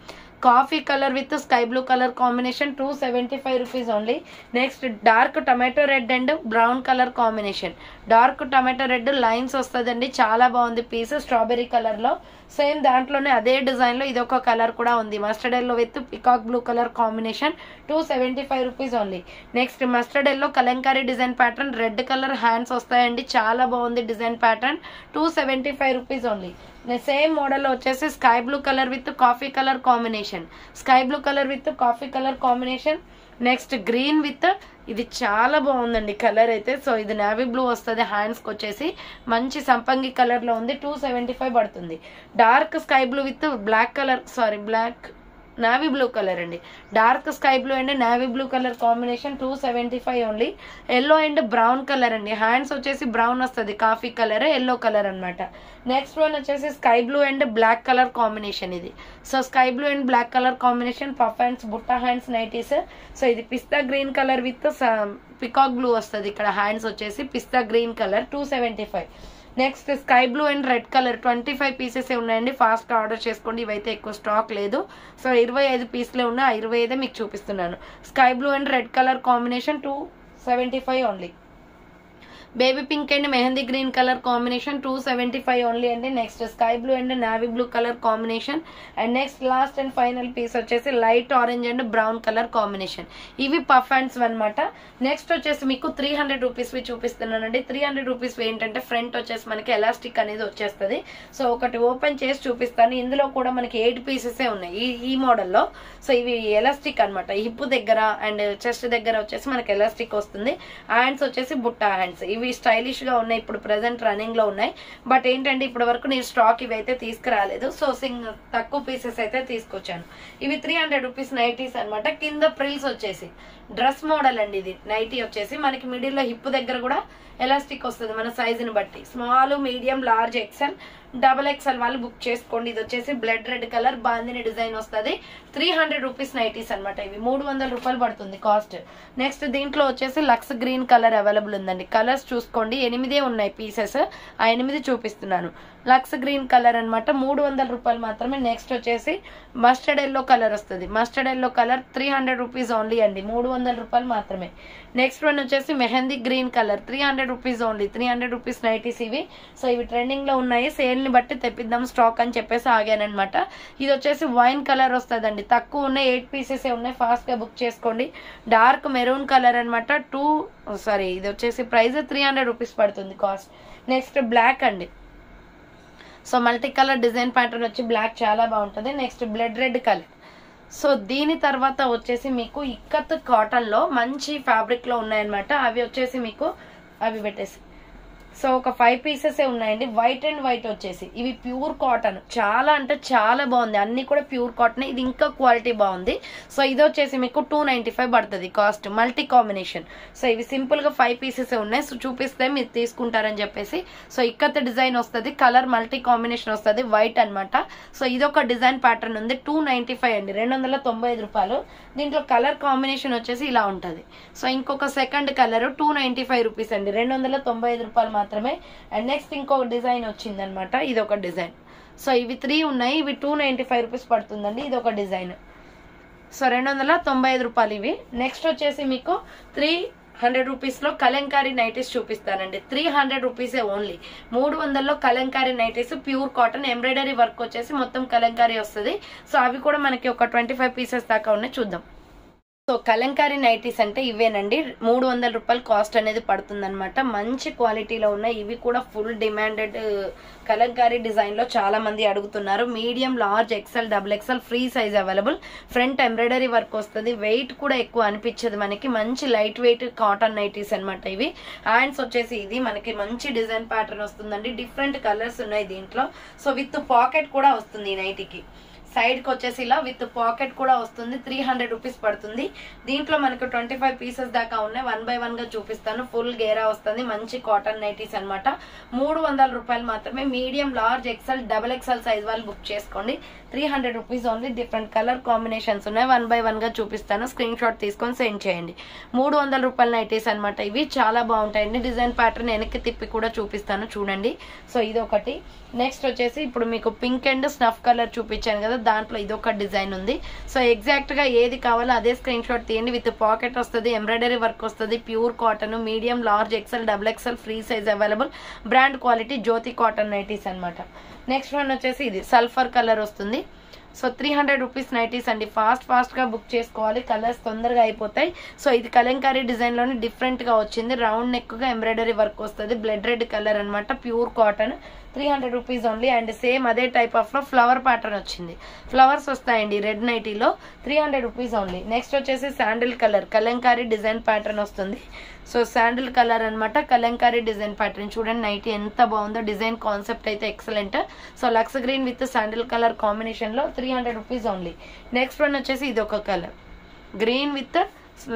Coffee colour with sky blue colour combination 275 rupees only. Next dark tomato red and brown colour combination. Dark tomato red lines వస్తుందండి, చాలా బాగుంది piece. Strawberry colour లో same దాంట్లోనే అదే design లో ఇది ఒక colour కూడా ఉంది. Mustard yellow with peacock blue colour combination 275 rupees only. Next mustard yellow kalamkari design pattern, red colour hands వస్తాయండి, చాలా బాగుంది design pattern. 275 rupees only. Same model వచ్చేసి sky blue colour with coffee colour combination. Sky blue colour with coffee colour combination. Next green with, ఇది చాలా బాగుందండి colour అయితే. So ఇది navy blue వస్తుంది, హ్యాండ్స్ కి వచ్చేసి మంచి సంపంగి కలర్ లో ఉంది. 275 పడుతుంది. Dark sky blue with black colour, black navy blue colour అండి. Dark sky blue and navy blue colour combination 275 only. Yellow and brown colour అండి. హ్యాండ్స్ వచ్చేసి బ్రౌన్ వస్తుంది, కాఫీ కలర్, ఎల్లో కలర్ అనమాట. నెక్స్ట్ వన్ వచ్చేసి sky blue and black colour combination ఇది. So sky blue and black colour combination puff hands, బుట్టా hands nighties. So ఇది pista green colour with peacock blue వస్తుంది. ఇక్కడ hands వచ్చేసి pista green colour 275. Next sky blue and red colour 25 pieces ఉన్నాయండి. Fast గా order చేసుకోండి, ఇవైతే ఎక్కువ స్టాక్ లేదు. సో 25 పీసులే ఉన్నాయి, 25 మీకు చూపిస్తున్నాను. Sky blue and red colour combination 275 only. Baby pink and mehndi green colour combination 275 only అండి. Next sky blue and navy blue colour combination. And next last and final piece వచ్చేసి light orange and brown colour combination. ఇవి puff hands అనమాట. Next వచ్చేసి మీకు 300 rupees చూపిస్తున్నానండి. 300 rupees ఏంటంటే front వచ్చేసి మనకి ఎలాస్టిక్ అనేది వచ్చేస్తుంది. సో ఒకటి ఓపెన్ చేసి చూపిస్తాను. ఇందులో కూడా మనకి 8 పీసెస్ ఉన్నాయి ఈ మోడల్లో. సో ఇవి ఎలాస్టిక్ అనమాట. హిప్ దగ్గర అండ్ చెస్ట్ దగ్గర వచ్చేసి మనకి ఎలాస్టిక్ వస్తుంది. హ్యాండ్స్ వచ్చేసి బుట్టా హ్యాండ్స్. ఇవి స్టైలిష్ గా ఉన్నాయి, ఇప్పుడు ప్రెసెంట్ రన్నింగ్ లో ఉన్నాయి. బట్ ఏంటంటే ఇప్పటి వరకు నేను స్టాక్ ఇవి అయితే తీసుకురాలేదు. సో తక్కువ పీసెస్ అయితే తీసుకొచ్చాను. ఇవి 300 రూపీస్ నైటీస్ అనమాట. కింద ప్రిల్స్ వచ్చేసి డ్రెస్ మోడల్ అండి. ఇది నైటీ వచ్చేసి మనకి మిడిల్ లో హిప్ దగ్గర కూడా ఎలాస్టిక్ వస్తుంది మన సైజుని బట్టి. Small, medium, large, XL, double XL వాళ్ళు బుక్ చేసుకోండి. ఇది వచ్చేసి blood red colour bandhani design వస్తుంది. 300 రూపీస్ నైటీస్ అనమాట. ఇవి 300 రూపాయలు పడుతుంది కాస్ట్. నెక్స్ట్ దీంట్లో వచ్చేసి లక్స్ గ్రీన్ కలర్ అవైలబుల్ ఉందండి. కలర్స్ చూసుకోండి, 8 ఉన్నాయి పీసెస్. ఆ 8 చూపిస్తున్నాను. లక్స్ గ్రీన్ కలర్ అనమాట, 300 రూపాయలు మాత్రమే. నెక్స్ట్ వచ్చేసి మస్టర్డ్ ఎల్లో కలర్ వస్తుంది. Mustard yellow colour 300 rupees only అండి, 300 రూపాయలు మాత్రమే. నెక్స్ట్ వన్ వచ్చేసి mehndi green colour 300 rupees only. 300 rupees nighties ఇవి. సో ఇవి ట్రెండింగ్ లో ఉన్నాయి, సేల్ ని బట్టి తెప్పిద్దాం స్టాక్ అని చెప్పేసి ఆగానమాట. ఇది వచ్చేసి వైన్ కలర్ వస్తుందండి. తక్కువ ఉన్నాయి, 8 పీసెస్ ఉన్నాయి. ఫాస్ట్ గా బుక్ చేసుకోండి. డార్క్ మెరూన్ కలర్ అనమాట. ఇది వచ్చేసి ప్రైస్ 300 రూపీస్ పడుతుంది కాస్ట్. నెక్స్ట్ బ్లాక్ అండి. So multi colour design pattern వచ్చి బ్లాక్ చాలా బాగుంటుంది. Next blood red colour. So దీని తర్వాత వచ్చేసి మీకు ఇక్కత్ కాటన్ లో మంచి ఫ్యాబ్రిక్ లో ఉన్నాయన్నమాట. అవి వచ్చేసి మీకు అవి పెట్టేసి సో ఒక 5 పీసెస్ ఉన్నాయండి. వైట్ అండ్ వైట్ వచ్చేసి ఇవి ప్యూర్ కాటన్, చాలా అంటే చాలా బాగుంది. అన్ని కూడా ప్యూర్ కాటన్. ఇది ఇంకా క్వాలిటీ బాగుంది. సో ఇది వచ్చేసి మీకు 295 పడుతుంది కాస్ట్, మల్టీ కాంబినేషన్. సో ఇవి సింపుల్ గా 5 పీసెస్ ఉన్నాయి. సో చూపిస్తే మీరు తీసుకుంటారని చెప్పేసి. సో ఇక్కత డిజైన్ వస్తుంది, కలర్ మల్టీ కాంబినేషన్ వస్తుంది, వైట్ అనమాట. సో ఇదొక డిజైన్ ప్యాటర్న్ ఉంది. 295 అండి, 295 రూపాయలు. దీంట్లో కలర్ కాంబినేషన్ వచ్చేసి ఇలా ఉంటది. సో ఇంకొక సెకండ్ కలర్ 295 రూపీస్ అండి, 295 రూపాయలు మాత్రమే. అండ్ నెక్స్ట్ ఇంకొక డిజైన్ వచ్చింది అనమాట, ఇది ఒక డిజైన్. సో ఇవి 3 ఉన్నాయి, ఇవి 295 రూపీస్ పడుతుందండి. ఇది ఒక డిజైన్. సో 295 రూపాయలు ఇవి. నెక్స్ట్ వచ్చేసి మీకు 300 రూపీస్ లో కలంకారీ నైటీస్ చూపిస్తానండి. 300 రూపీసే ఓన్లీ. 300లో kalamkari nighties pure cotton, embroidery work వచ్చేసి మొత్తం కలంకారీ వస్తుంది. సో అవి కూడా మనకి ఒక 25 పీసెస్ దాకా ఉన్నాయి, చూద్దాం. సో కలంకారీ నైటీస్ అంటే ఇవేనండి. 300 రూపాయలు కాస్ట్ అనేది పడుతుంది అనమాట. మంచి క్వాలిటీలో ఉన్నాయి. ఇవి కూడా ఫుల్ డిమాండెడ్ కలంకారీ డిజైన్ లో చాలా మంది అడుగుతున్నారు. Medium, large, XL, XXL free size available. Front embroidery work వస్తుంది. వెయిట్ కూడా ఎక్కువ అనిపించదు మనకి. మంచి లైట్ వెయిట్ కాటన్ నైటీస్ అనమాట ఇవి. హ్యాండ్స్ వచ్చేసి ఇది మనకి మంచి డిజైన్ ప్యాటర్న్ వస్తుందండి. డిఫరెంట్ కలర్స్ ఉన్నాయి దీంట్లో. సో విత్ పాకెట్ కూడా వస్తుంది ఈ నైటీకి. సైడ్ కి వచ్చేసి ఇలా విత్ పాకెట్ కూడా వస్తుంది. 300 రూపీస్ పడుతుంది. దీంట్లో మనకు 25 పీసెస్ దాకా ఉన్నాయి. 1 by 1 గా చూపిస్తాను. ఫుల్ గేరా వస్తుంది. మంచి కాటన్ నైటీస్ అనమాట. 300 రూపాయలు మాత్రమే. Medium, large, XL, XXL size వాళ్ళు బుక్ చేసుకోండి. 300 rupees only. Different colour combinations ఉన్నాయి. 1 by 1 గా చూపిస్తాను. స్క్రీన్ షాట్ తీసుకొని సెండ్ చేయండి. 300 రూపాయల నైటీస్ అనమాట ఇవి. చాలా బాగుంటాయండి. డిజైన్ ప్యాటర్న్ వెనక్కి తిప్పి కూడా చూపిస్తాను చూడండి. సో ఇది ఒకటి. నెక్స్ట్ వచ్చేసి ఇప్పుడు మీకు పింక్ అండ్ స్నఫ్ కలర్ చూపించాను కదా, దాంట్లో ఇదొక డిజైన్ ఉంది. సో ఎగ్జాక్ట్ గా ఏది కావాలో అదే స్క్రీన్ షాట్ తీయండి. విత్ పాకెట్ వస్తుంది, ఎంబ్రాయిడరీ వర్క్ వస్తుంది, pure cotton, medium, large, XL, XXL free size available. Brand quality Jyothi cotton nighties అనమాట. నెక్స్ట్ వన్ వచ్చేసి ఇది సల్ఫర్ కలర్ వస్తుంది. సో 300 రూపీస్ నైటీస్ అండి. ఫాస్ట్ గా బుక్ చేసుకోవాలి, కలర్స్ తొందరగా అయిపోతాయి. సో ఇది కలంకారీ డిజైన్ లోని డిఫరెంట్ గా వచ్చింది. రౌండ్ నెక్ గా ఎంబ్రాయిడరీ వర్క్ వస్తుంది. బ్లడ్ రెడ్ కలర్ అనమాట. Pure cotton. 300 rupees only. And same అదే టైప్ ఆఫ్ లో ఫ్లవర్ ప్యాటర్న్ వచ్చింది. ఫ్లవర్స్ వస్తాయండి రెడ్ నైటీలో. 300 రూపీస్ ఓన్లీ. నెక్స్ట్ వచ్చేసి sandal colour Kalamkari design pattern వస్తుంది. సో శాండిల్ కలర్ అనమాట, కలంకారీ డిజైన్ ప్యాటర్న్. చూడండి నైటీ ఎంత బాగుందో. డిజైన్ కాన్సెప్ట్ అయితే excellent. So lux green with sandal colour combination లో 300 రూపీస్ ఓన్లీ. నెక్స్ట్ వన్ వచ్చేసి ఇది ఒక colour, green with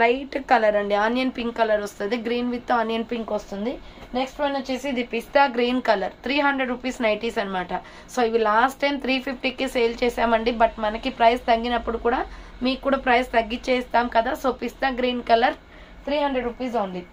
light colour అండి. ఆనియన్ పింక్ కలర్ వస్తుంది. గ్రీన్ విత్ ఆనియన్ పింక్ వస్తుంది. నెక్స్ట్ వన్ వచ్చేసి ఇది pista green colour. 300 rupees nighties అనమాట. సో ఇవి లాస్ట్ టైం 350కి సేల్ చేసామండి. బట్ మనకి ప్రైస్ తగ్గినప్పుడు కూడా మీకు కూడా ప్రైస్ తగ్గించేస్తాం కదా. So pista green colour 300 rupees only.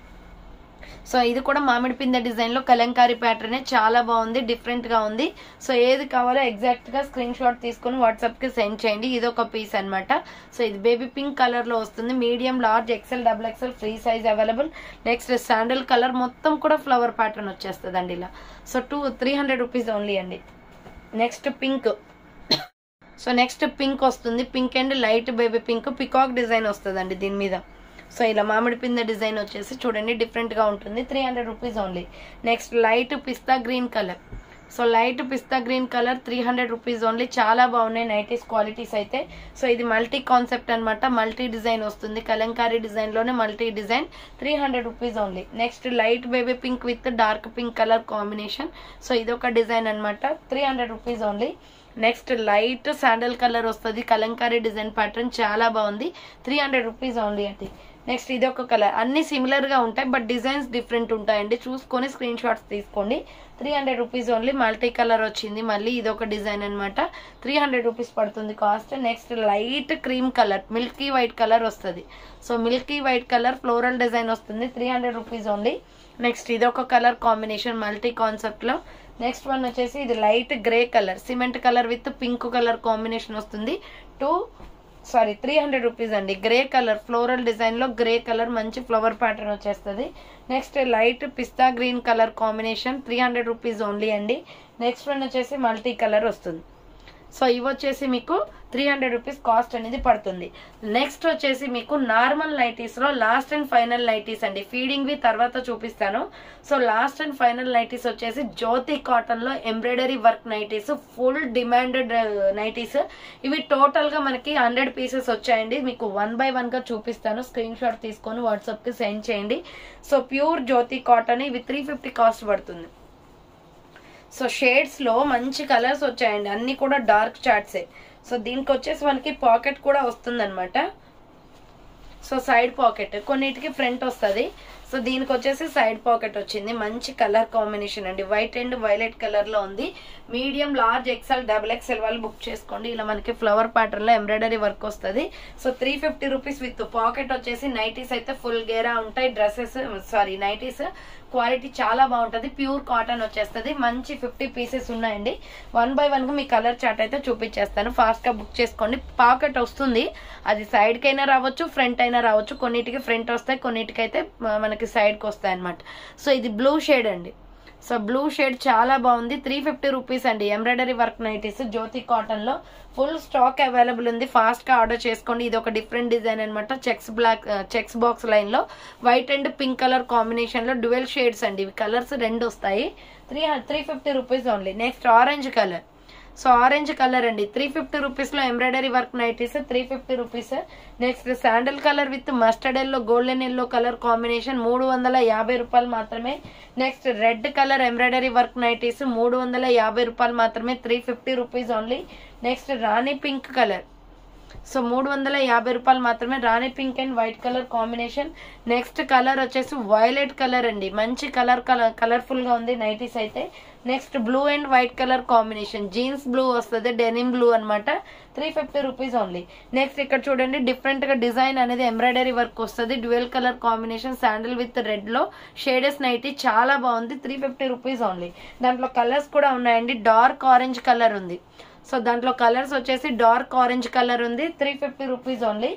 So ఇది కూడా మామిడి పిందె డిజైన్ లో కలంకారీ ప్యాటర్న్. చాలా బాగుంది, డిఫరెంట్ గా ఉంది. సో ఏది కావాలో ఎగ్జాక్ట్ గా స్క్రీన్ షాట్ తీసుకుని వాట్సాప్ కి సెండ్ చేయండి. ఇది ఒక పీస్ అనమాట. సో ఇది బేబీ పింక్ కలర్ లో వస్తుంది. Medium, large, XL, XXL free size available. Next sandal colour మొత్తం కూడా ఫ్లవర్ ప్యాటర్న్ వచ్చేస్తుంది అండి ఇలా. సో 300 రూపీస్ ఓన్లీ అండి. Next pink. So next pink వస్తుంది. Pink and light baby pink, peacock design వస్తుంది అండి దీని మీద. సో ఇలా మామిడి పిందె డిజైన్ వచ్చేసి చూడండి డిఫరెంట్ గా ఉంటుంది. 300 rupees only. Next light pista green colour. So light pista green colour 300 rupees only. చాలా బాగున్నాయి నైటీస్ క్వాలిటీస్ అయితే. సో ఇది మల్టీ కాన్సెప్ట్ అనమాట. మల్టీ డిజైన్ వస్తుంది. కలంకారీ డిజైన్ లోనే multi design. 300 rupees only. Next light baby pink with dark pink colour combination. So ఇదొక design అనమాట. 300 rupees only. Next light sandal colour వస్తుంది. కలంకారీ డిజైన్ ప్యాటర్న్ చాలా బాగుంది. 300 రూపీస్ ఓన్లీ అండి. నెక్స్ట్ ఇది ఒక కలర్. అన్ని సిమిలర్ గా ఉంటాయి బట్ డిజైన్స్ డిఫరెంట్ ఉంటాయండి. చూసుకొని స్క్రీన్ షాట్స్ తీసుకోండి. 300 రూపీస్ ఓన్లీ. మల్టీ కలర్ వచ్చింది మళ్ళీ. ఇది ఒక డిజైన్ అనమాట. 300 రూపీస్ పడుతుంది cost. Next light cream colour, milky white colour వస్తుంది. So milky white colour floral design వస్తుంది. 300 రూపీస్ ఓన్లీ. నెక్స్ట్ ఇది ఒక కలర్ కాంబినేషన్ మల్టీ కాన్సెప్ట్ లో. నెక్స్ట్ వన్ వచ్చేసి ఇది light grey colour, cement colour with pink colour combination వస్తుంది. 300 rupees అండి. Grey colour floral design లో గ్రే కలర్ మంచి ఫ్లవర్ ప్యాటర్న్ వచ్చేస్తుంది. Next light pista green colour combination 300 rupees only అండి. Next one వచ్చేసి మల్టీ కలర్ వస్తుంది. సో ఇవి వచ్చేసి మీకు 300 రూపీస్ కాస్ట్ అనేది పడుతుంది. నెక్స్ట్ వచ్చేసి మీకు నార్మల్ నైటీస్ లో లాస్ట్ అండ్ ఫైనల్ నైటీస్ అండి. ఫీడింగ్ వి తర్వాత చూపిస్తాను. So last and final nighties వచ్చేసి జ్యోతి కాటన్ లో embroidery work nighties, full demanded nighties. ఇవి టోటల్ గా మనకి 100 పీసెస్ వచ్చాయండి. మీకు 1 by 1 గా చూపిస్తాను. స్క్రీన్ షాట్ తీసుకొని వాట్సాప్ కి సెండ్ చేయండి. సో ప్యూర్ జ్యోతి కాటన్, ఇవి 350 కాస్ట్ పడుతుంది. సో షేడ్స్ లో మంచి కలర్స్ వచ్చాయండి, అన్ని కూడా డార్క్ చార్ట్సే. సో దీనికి వచ్చేసి మనకి పాకెట్ కూడా వస్తుంది అనమాట. సో సైడ్ పాకెట్, కొన్నిటికి ఫ్రంట్ వస్తుంది. సో దీనికి వచ్చేసి సైడ్ పాకెట్ వచ్చింది. మంచి కలర్ కాంబినేషన్ అండి, వైట్ అండ్ వైలెట్ కలర్ లో ఉంది. మీడియం, లార్జ్, ఎక్సెల్, XXL వాళ్ళు బుక్ చేసుకోండి. ఇలా మనకి ఫ్లవర్ ప్యాటర్న్ లో ఎంబ్రాయిడరీ వర్క్ వస్తుంది. సో 350 రూపీస్ విత్ పాకెట్ వచ్చేసి. నైటీస్ అయితే ఫుల్ గేరా ఉంటాయి, డ్రెస్సెస్ నైటీస్ క్వాలిటీ చాలా బాగుంటది. ప్యూర్ కాటన్ వచ్చేస్తుంది. మంచి 50 పీసెస్ ఉన్నాయండి. 1 by 1 గా మీ కలర్ చార్ట్ అయితే చూపించేస్తాను. ఫాస్ట్ గా బుక్ చేసుకోండి. పాకెట్ వస్తుంది, అది సైడ్ కైనా రావచ్చు, ఫ్రంట్ అయినా రావచ్చు. కొన్నిటికి ఫ్రంట్ వస్తాయి, కొన్నిటికి అయితే మనకి సైడ్ కి వస్తాయి అనమాట. సో ఇది బ్లూ షేడ్ అండి. సో బ్లూ షేడ్ చాలా బాగుంది. 350 రూపీస్ అండి. ఎంబ్రాయిడరీ వర్క్ నైటీస్ జ్యోతి కాటన్ లో ఫుల్ స్టాక్ అవైలబుల్ ఉంది. ఫాస్ట్ గా ఆర్డర్ చేసుకోండి. ఇది ఒక డిఫరెంట్ డిజైన్ అనమాట. చెక్స్ బాక్స్ లైన్ లో white and pink colour combination లో డ్యూయల్ షేడ్స్ అండి. ఇవి కలర్స్ 2 వస్తాయి. 350 rupees only. Next orange colour. So orange colour అండి, 350 రూపీస్ లో embroidery work nighties, 350 rupees. Next sandal colour with mustard yellow, golden yellow colour combination, 350 రూపాయలు మాత్రమే. Next red colour embroidery work nighties, 350 రూపాయలు మాత్రమే, 350 rupees only. Next rani pink colour, so 350 రూపాయలు మాత్రమే. Rani pink and white colour combination. Next colour వచ్చేసి violet colour అండి, మంచి colourful గా ఉంది నైటీస్ అయితే. Next blue and white colour combination, jeans blue వస్తుంది, డెనిమ్ బ్లూ అనమాట, 350 రూపీస్ ఓన్లీ. నెక్స్ట్ ఇక్కడ చూడండి, డిఫరెంట్ గా డిజైన్ అనేది ఎంబ్రాయిడరీ వర్క్ వస్తుంది. Dual colour combination, sandal with red లో షేడెస్ నైటీ, చాలా బాగుంది. 350 రూపీస్ ఓన్లీ. దాంట్లో కలర్స్ కూడా ఉన్నాయండి. డార్క్ ఆరెంజ్ కలర్ ఉంది. సో దాంట్లో కలర్స్ వచ్చేసి డార్క్ ఆరెంజ్ కలర్ ఉంది, 350 రూపీస్ ఓన్లీ.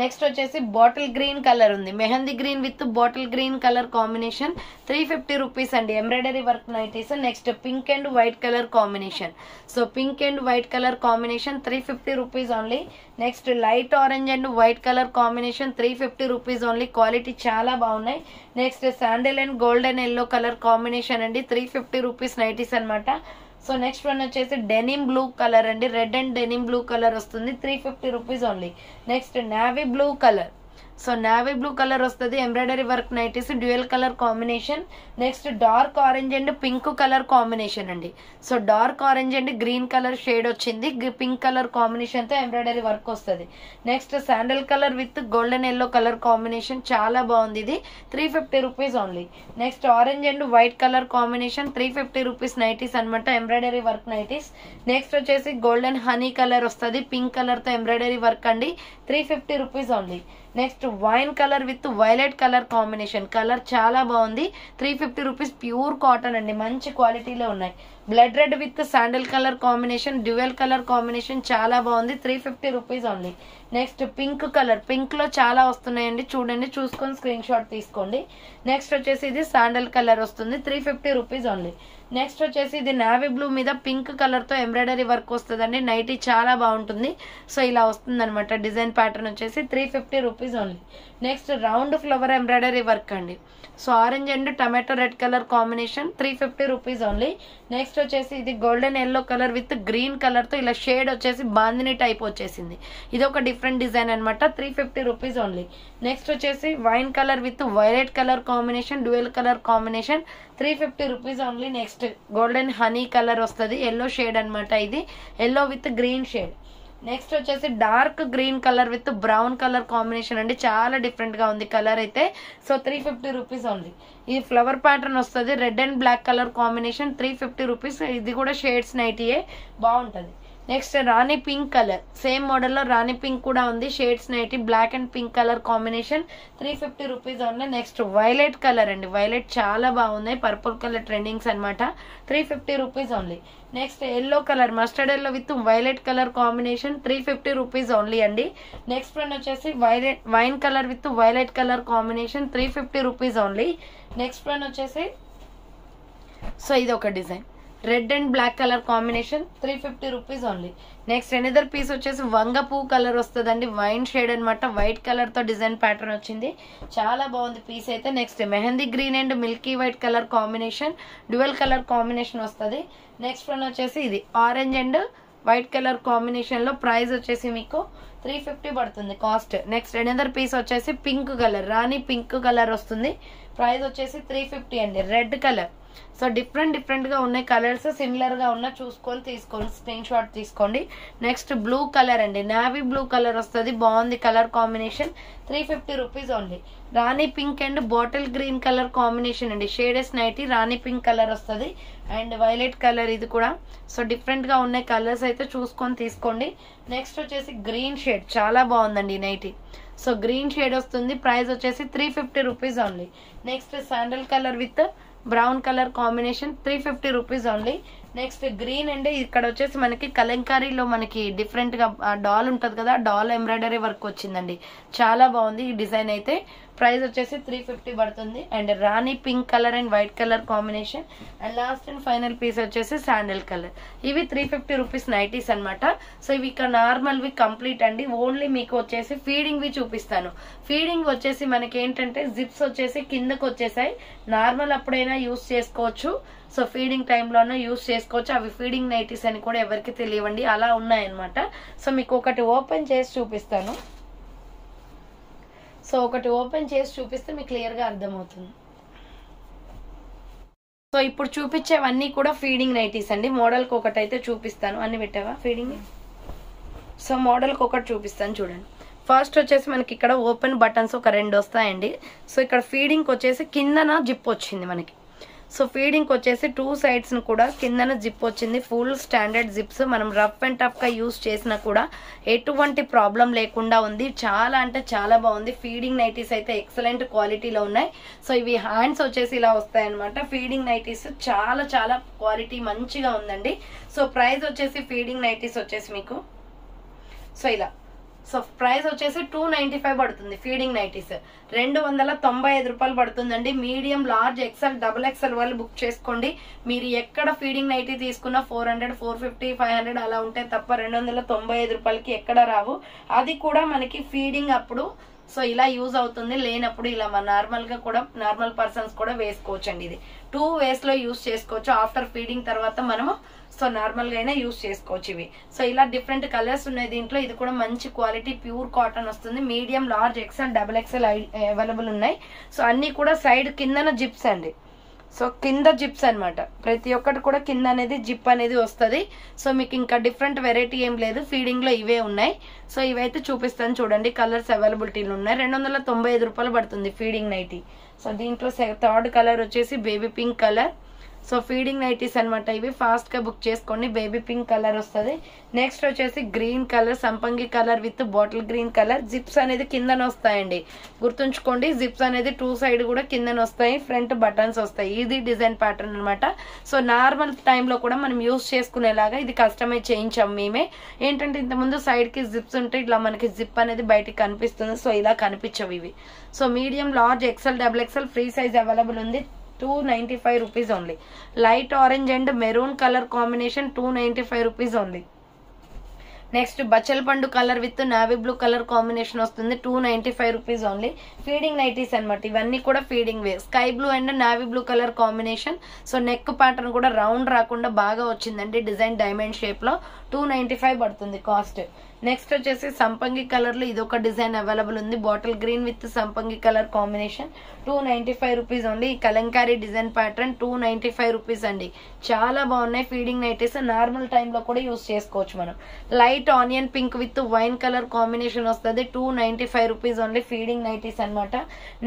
నెక్స్ట్ వచ్చేసి బాటిల్ గ్రీన్ కలర్ ఉంది, mehndi green with bottle green colour combination, 350 rupees అండి. Embroidery work nighties. Next pink and white colour combination. So pink and white colour combination, 350 rupees only. Next light orange and white colour combination, 350 rupees only. Quality చాలా బాగున్నాయి. Next sandal and golden yellow colour combination అండి, 350 rupees nighties అనమాట. So next one వచ్చేసి denim blue colour అండి, red and denim blue colour వస్తుంది, 350 rupees only. Next navy blue colour. So navy blue colour వస్తుంది, embroidery work nighties, dual colour combination. Next dark orange and pink colour combination అండి. So dark orange and green colour shade వచ్చింది, pink colour combination తో embroidery work వస్తుంది. Next sandal colour with golden yellow colour combination, చాలా బాగుంది. ఇది 350 rupees only. Next orange and white colour combination, 350 rupees nighties అనమాట, embroidery work nighties. Next వచ్చేసి golden honey colour వస్తుంది, pink colour తో embroidery work అండి, 350 rupees only. Next wine colour with violet colour combination, colour చాలా బాగుంది, 350 rupees. Pure cotton అండి, మంచి క్వాలిటీలో ఉన్నాయి. Blood red with sandal colour combination, dual colour combination, చాలా బాగుంది, 350 rupees only. Next pink colour, pink లో చాలా వస్తున్నాయండి, చూడండి, చూసుకొని స్క్రీన్ షాట్ తీసుకోండి. నెక్స్ట్ వచ్చేసి ఇది శాండల్ కలర్ వస్తుంది, 350 రూపీస్ ఓన్లీ. నెక్స్ట్ వచ్చేసి ఇది నావీ బ్లూ మీద పింక్ కలర్ తో ఎంబ్రాయిడరీ వర్క్ వస్తుందండి, నైటీ చాలా బాగుంటుంది. సో ఇలా వస్తుంది అనమాట డిజైన్ ప్యాటర్న్ వచ్చేసి, 350 rupees only. Next round flower embroidery work అండి. So orange and tomato red colour combination, 350 rupees only. Next వచ్చేసి ఇది golden yellow colour with green colour తో ఇలా షేడ్ వచ్చేసి బాందిని టైప్ వచ్చేసింది. ఇది ఒక డిఫరెంట్ డిజైన్ అనమాట, 350 రూపీస్ ఓన్లీ. నెక్స్ట్ వచ్చేసి wine colour with violet colour combination, dual colour combination, 350 rupees only. Next golden honey colour వస్తుంది, ఎల్లో షేడ్ అనమాట, ఇది yellow with green shade. Next వచ్చేసి dark green colour with brown colour combination అండి, చాలా different గా ఉంది colour అయితే. So 350 rupees only. ఇది ఫ్లవర్ ప్యాటర్న్ వస్తుంది, red and black colour combination, 350 rupees. ఇది కూడా షేడ్స్ నైటీయే, బాగుంటది. Next rani pink colour, same model లో రాణి పింక్ కూడా ఉంది, shades nighty, black and pink colour combination, 350 rupees only. Next violet colour అండి, వైలెట్ చాలా బాగున్నాయి, పర్పుల్ కలర్ ట్రెండింగ్స్ అనమాట, 350 rupees only. Next yellow colour, mustard yellow with violet colour combination, 350 rupees only అండి. Next one వచ్చేసి wine colour with violet colour combination, 350 rupees only. Next one వచ్చేసి, so ఇది ఒక design, red and black colour combination 350 rupees only. Next another piece వచ్చేసి వంగ పువ్వు colour వస్తుందండి, wine shade అనమాట, వైట్ కలర్ తో డిజైన్ ప్యాటర్న్ వచ్చింది, చాలా బాగుంది పీస్ అయితే. Next mehndi green and milky white colour combination, dual colour combination వస్తుంది. నెక్స్ట్ వన్ వచ్చేసి ఇది orange and white colour combination లో, ప్రైస్ వచ్చేసి మీకు 350 పడుతుంది కాస్ట్. నెక్స్ట్ ఎనదర్ పీస్ వచ్చేసి pink colour, rani pink colour వస్తుంది, ప్రైస్ వచ్చేసి 350 అండి. రెడ్ కలర్, సో డిఫరెంట్ గా ఉన్నాయి కలర్స్, సిమిలర్ గా ఉన్న చూసుకొని తీసుకోండి, స్క్రీన్ షాట్ తీసుకోండి. నెక్స్ట్ బ్లూ కలర్ అండి, నావీ బ్లూ కలర్ వస్తుంది, బాగుంది colour combination, 350 rupees only. Rani pink and bottle green colour combination అండి, షేడెస్ నైటీ రాణి పింక్ కలర్ వస్తుంది అండ్ వైలెట్ కలర్ ఇది కూడా. సో డిఫరెంట్ గా ఉన్నాయి కలర్స్ అయితే చూసుకొని తీసుకోండి. నెక్స్ట్ వచ్చేసి గ్రీన్ షేడ్, చాలా బాగుందండి ఈ నైటీ. సో గ్రీన్ షేడ్ వస్తుంది, ప్రైస్ వచ్చేసి 350 rupees only. Next sandal colour with brown colour combination, 350 rupees only. Next green అండి, ఇక్కడ వచ్చేసి మనకి కలంకారీలో మనకి డిఫరెంట్ గా డాల్ ఉంటది కదా, డాల్ ఎంబ్రాయిడరీ వర్క్ వచ్చిందండి, చాలా బాగుంది ఈ డిజైన్ అయితే. ప్రైస్ వచ్చేసి 350 పడుతుంది. And rani pink colour and white colour combination. And last and final piece వచ్చేసి శాండల్ కలర్. ఇవి 350 రూపీస్ నైటీస్ అనమాట. సో ఇవి ఇక్కడ నార్మల్ వి కంప్లీట్ అండి. ఓన్లీ మీకు వచ్చేసి ఫీడింగ్ వి చూపిస్తాను. ఫీడింగ్ వచ్చేసి మనకి ఏంటంటే జిప్స్ వచ్చేసి కిందకు వచ్చేసాయి, నార్మల్ అప్పుడైనా యూస్ చేసుకోవచ్చు, సో ఫీడింగ్ టైంలోనూ యూస్ చేసుకోవచ్చు. అవి ఫీడింగ్ నైటీస్ అని కూడా ఎవరికి తెలియవండి, అలా ఉన్నాయన్నమాట. సో మీకు ఒకటి ఓపెన్ చేసి చూపిస్తాను. సో ఒకటి ఓపెన్ చేసి చూపిస్తే మీకు క్లియర్ గా అర్థమవుతుంది. సో ఇప్పుడు చూపించేవన్నీ కూడా ఫీడింగ్ నైటీస్ అండి. మోడల్ కి ఒకటి అయితే చూపిస్తాను. అన్ని పెట్టావా ఫీడింగ్? సో మోడల్ కి ఒకటి చూపిస్తాను చూడండి. ఫస్ట్ వచ్చేసి మనకి ఇక్కడ ఓపెన్ బటన్స్ ఒక 2 వస్తాయండి. సో ఇక్కడ ఫీడింగ్ వచ్చేసి కిందన జిప్ వచ్చింది మనకి. సో ఫీడింగ్ వచ్చేసి 2 సైడ్స్ కూడా కిందన జిప్ వచ్చింది, ఫుల్ స్టాండర్డ్ జిప్స్. మనం రఫ్ అండ్ టఫ్ గా యూస్ చేసినా కూడా ఎటువంటి ప్రాబ్లం లేకుండా ఉంది, చాలా అంటే చాలా బాగుంది. ఫీడింగ్ నైటీస్ అయితే ఎక్సలెంట్ క్వాలిటీలో ఉన్నాయి. సో ఇవి హ్యాండ్స్ వచ్చేసి ఇలా వస్తాయన్నమాట. ఫీడింగ్ నైటీస్ చాలా చాలా క్వాలిటీ మంచిగా ఉందండి. సో ప్రైస్ వచ్చేసి ఫీడింగ్ నైటీస్ వచ్చేసి మీకు సో ఇలా, సో ప్రైస్ వచ్చేసి 295 పడుతుంది. ఫీడింగ్ నైటీస్ 295 రూపాయలు పడుతుందండి. Medium, large, XL, double XL వాళ్ళు బుక్ చేసుకోండి. మీరు ఎక్కడ ఫీడింగ్ నైటీ తీసుకున్నా 400, 450, 500 అలా ఉంటే తప్ప 295 రూపాయలకి ఎక్కడ రావు. అది కూడా మనకి ఫీడింగ్ అప్పుడు సో ఇలా యూజ్ అవుతుంది, లేనప్పుడు ఇలా నార్మల్ గా కూడా నార్మల్ పర్సన్స్ కూడా వేసుకోవచ్చు అండి. ఇది 2 వేస్ లో యూజ్ చేసుకోవచ్చు. ఆఫ్టర్ ఫీడింగ్ తర్వాత మనము సో నార్మల్ గా అయినా యూజ్ చేసుకోవచ్చు ఇవి. సో ఇలా డిఫరెంట్ కలర్స్ ఉన్నాయి దీంట్లో. ఇది కూడా మంచి క్వాలిటీ ప్యూర్ కాటన్ వస్తుంది. Medium, large, XL, double XL available ఉన్నాయి. సో అన్ని కూడా సైడ్ కిందన జిప్స్ అండి. సో కింద జిప్స్ అనమాట, ప్రతి ఒక్కటి కూడా కింద అనేది జిప్ అనేది వస్తుంది. సో మీకు ఇంకా డిఫరెంట్ వెరైటీ ఏం లేదు, ఫీడింగ్ లో ఇవే ఉన్నాయి. సో ఇవైతే చూపిస్తాను చూడండి, కలర్స్ అవైలబిలిటీలు ఉన్నాయి. 295 రూపాయలు పడుతుంది ఫీడింగ్ నైటీ. సో దీంట్లో థర్డ్ కలర్ వచ్చేసి baby pink colour. So feeding nighties అనమాట ఇవి, ఫాస్ట్ గా బుక్ చేసుకోండి. బేబీ పింక్ కలర్ వస్తుంది. నెక్స్ట్ వచ్చేసి గ్రీన్ కలర్, సంపంగి colour with bottle green colour. Zips అనేది కిందన వస్తాయండి, గుర్తుంచుకోండి. జిప్స్ అనేది 2 సైడ్ కూడా కిందన వస్తాయి, ఫ్రంట్ బటన్స్ వస్తాయి. ఇది డిజైన్ ప్యాటర్న్ అనమాట. సో నార్మల్ టైంలో కూడా మనం యూస్ చేసుకునేలాగా ఇది కస్టమైజ్ చేయించాం మేమే. ఏంటంటే ఇంతకుముందు సైడ్ కి జిప్స్ ఉంటే ఇట్లా మనకి జిప్ అనేది బయటికి కనిపిస్తుంది. సో ఇలా కనిపించవు ఇవి. So medium, large, XL, double XL free size available ఉంది. 295 rupees only. Light orange and maroon colour combination 295 rupees only. Next బచ్చల పండు colour with navy blue colour combination వస్తుంది, 295 రూపీస్ ఓన్లీ. ఫీడింగ్ నైటీస్ అనమాట ఇవన్నీ కూడా, feeding way. Sky blue and navy blue colour combination. So neck pattern కూడా round రాకుండా బాగా వచ్చిందండి, డిజైన్ డైమండ్ షేప్ లో. 295 పడుతుంది కాస్ట్. నెక్స్ట్ వచ్చేసి సంపంగి కలర్ లో ఇదొక డిజైన్ అవైలబుల్ ఉంది, బాటిల్ గ్రీన్ విత్ సంపంగి colour combination. 295 rupees only. Kalamkari design pattern 295 rupees అండి. చాలా బాగున్నాయి ఫీడింగ్ నైటీస్, నార్మల్ టైమ్ లో కూడా యూస్ చేసుకోవచ్చు మనం. Light onion pink with wine colour combination వస్తుంది, 295 రూపీస్ ఓన్లీ. ఫీడింగ్ నైటీస్ అనమాట.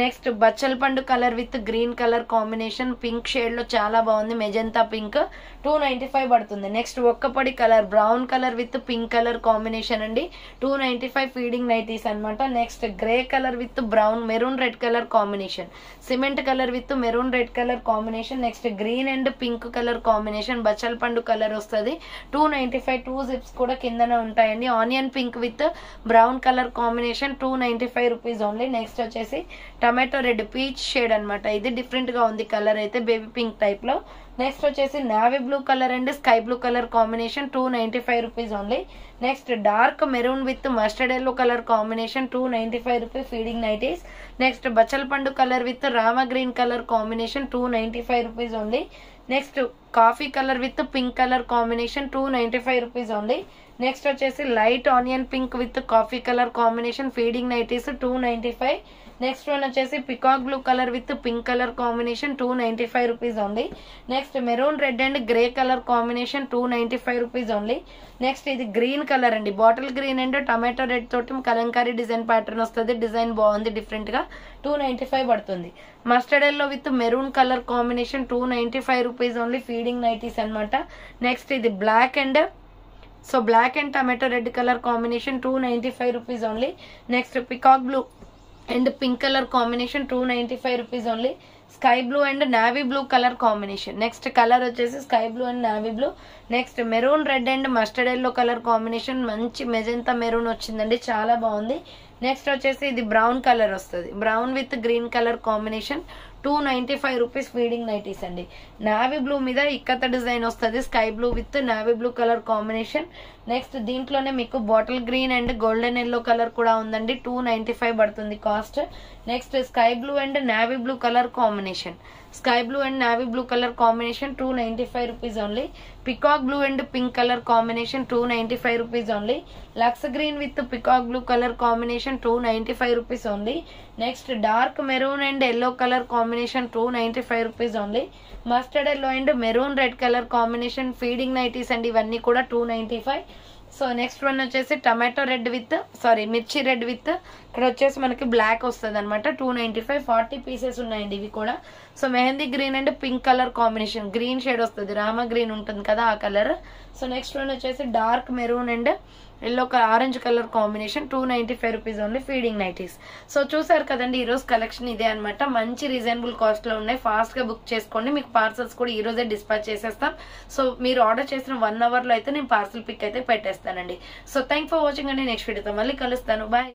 నెక్స్ట్ బచ్చల పండు colour with green colour combination, pink shade లో చాలా బాగుంది, మెజంతా పింక్. 295 పడుతుంది. నెక్స్ట్ ఒక్కపొడి colour, brown colour with pink colour combination అండి, 295 ఫీడింగ్ నైటీస్ అనమాట. Next grey colour with brown maroon red colour combination, cement colour with maroon red colour combination. Next green and pink colour combination, బచ్చల పండు colour వస్తుంది, 295. 2 zips కూడా కిందనే ఉంటాయండి. Onion pink with brown colour combination, 295 rupees only. Next వచ్చేసి tomato red peach shade అనమాట. ఇది different గా ఉంది కలర్ అయితే, బేబీ పింక్ టైప్ లో. నెక్స్ట్ వచ్చేసి navy blue colour and sky blue colour combination 295 rupees only. Next dark maroon with mustard yellow colour combination 295 rupees feeding nighties. Next బచ్చల పండు colour with Rama green colour combination 295 rupees only. Next coffee colour with pink colour combination 295 rupees only. Next వచ్చేసి light onion pink with coffee colour combination feeding nighties 295. Next one వచ్చేసి peacock blue colour with pink colour combination 295 rupees only. Next maroon red and grey colour combination 295 rupees only. Next ఇది green colour అండి, bottle green and tomato red తోటి kalamkari design pattern వస్తుంది. Design బాగుంది, different గా 295 పడుతుంది. Mustard yellow with maroon colour combination 295 rupees only feeding nighties అనమాట. Next ఇది black and tomato red colour combination 295 rupees only. Next peacock blue and pink colour combination 295 rupees only. Sky blue and navy blue colour combination. Next colour వచ్చేసి sky blue and navy blue. Next maroon red and mustard yellow colour combination, మంచి magenta maroon వచ్చిందండి, చాలా బాగుంది. Next వచ్చేసి ఇది brown colour వస్తుంది, brown with green colour combination 295 rupees feeding nighties అండి. Navy blue మీద ఇక్కత డిజైన్ వస్తుంది, sky blue with navy blue colour combination. Next దీంట్లోనే మీకు bottle green and golden yellow colour కూడా ఉందండి, 295 పడుతుంది cost. Next sky blue and navy blue colour combination, sky blue and navy blue colour combination 295 rupees only. Peacock blue and pink colour combination 295 rupees only. Lux green with peacock blue colour combination 295 rupees only. Next dark maroon and yellow colour combination 295 rupees only. Mustard yellow and maroon red colour combination feeding nighties అండి, ఇవన్నీ కూడా 295. So next one వచ్చేసి tomato red with మిర్చి red with ఇక్కడ వచ్చేసి మనకి black వస్తుంది అనమాట, 295. 40 పీసెస్ ఉన్నాయండి ఇవి కూడా. So mehndi green and pink colour combination, green shade వస్తుంది, రామా గ్రీన్ ఉంటుంది కదా ఆ కలర్. సో నెక్స్ట్ వన్ వచ్చేసి dark maroon and yellow orange colour combination 295 rupees only feeding nighties. So చూసారు కదండి, ఈ రోజు కలెక్షన్ ఇదే అనమాట. మంచి రీజనబుల్ కాస్ట్ లో ఉన్నాయి, ఫాస్ట్ గా బుక్ చేసుకోండి. మీకు పార్సల్స్ కూడా ఈ రోజే డిస్పాచ్ చేసేస్తాం. సో మీరు ఆర్డర్ చేసిన 1 అవర్ లో అయితే నేను పార్సల్ పిక్ అయితే పెట్టేస్తానండి. సో థ్యాంక్ ఫర్ వాచింగ్ అండి. నెక్స్ట్ వీడియోతో మళ్ళీ కలుస్తాను. బాయ్.